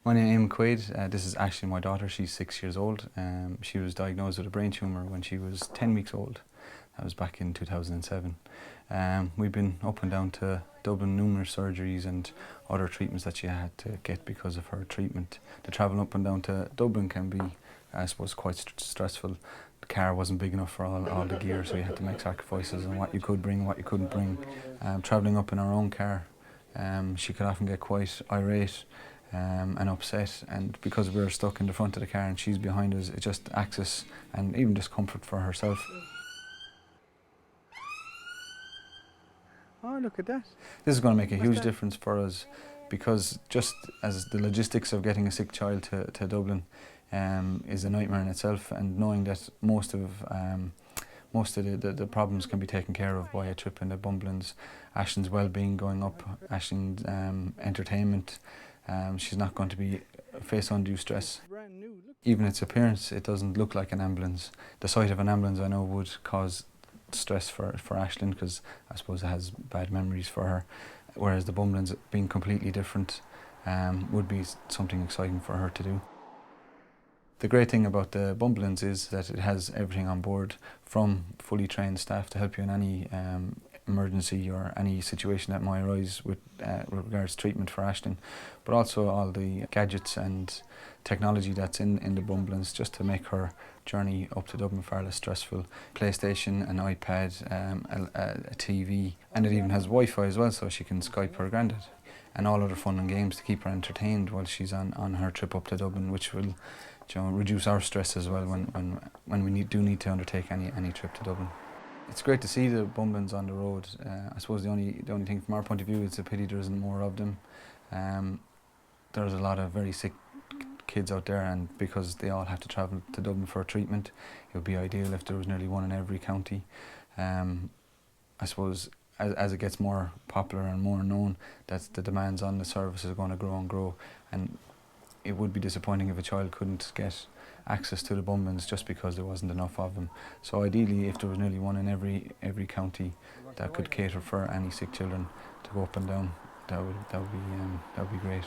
My name is Quaid. This is actually my daughter. She's 6 years old. She was diagnosed with a brain tumour when she was 10 weeks old. That was back in 2007. We've been up and down to Dublin, numerous surgeries and other treatments that she had to get because of her treatment. The travel up and down to Dublin can be, I suppose, quite stressful. The car wasn't big enough for all the gear, so you had to make sacrifices on what you could bring and what you couldn't bring. Travelling up in our own car, she could often get quite irate and upset, and because we were stuck in the front of the car and she's behind us, it just access and even discomfort for herself. Oh, look at that. This is going to make a huge difference for us, because just as the logistics of getting a sick child to Dublin is a nightmare in itself, and knowing that most of the problems can be taken care of by a trip in the BUMBLEance, Aislinn's well-being going up, Aislinn's entertainment, she's not going to be face undue stress. Even its appearance, it doesn't look like an ambulance. The sight of an ambulance, I know, would cause stress for Aisling, because I suppose it has bad memories for her, whereas the BUMBLEance, being completely different, would be something exciting for her to do. The great thing about the BUMBLEance is that it has everything on board, from fully trained staff to help you in any emergency or any situation that might arise with regards to treatment for Aisling, but also all the gadgets and technology that's in the BUMBLEance, just to make her journey up to Dublin far less stressful. PlayStation, an iPad, a TV, and it even has Wi-Fi as well, so she can Skype her granddad, and all other fun and games to keep her entertained while she's on her trip up to Dublin, which will, reduce our stress as well when we do need to undertake any trip to Dublin. It's great to see the BUMBLEance on the road. I suppose the only thing from our point of view, it's a pity there isn't more of them. There's a lot of very sick kids out there, and because they all have to travel to Dublin for treatment, it would be ideal if there was nearly one in every county. I suppose as it gets more popular and more known, that the demands on the service is going to grow and grow, and it would be disappointing if a child couldn't get access to the BUMBLEance just because there wasn't enough of them. So ideally, if there was nearly one in every county that could cater for any sick children to go up and down, that would be great.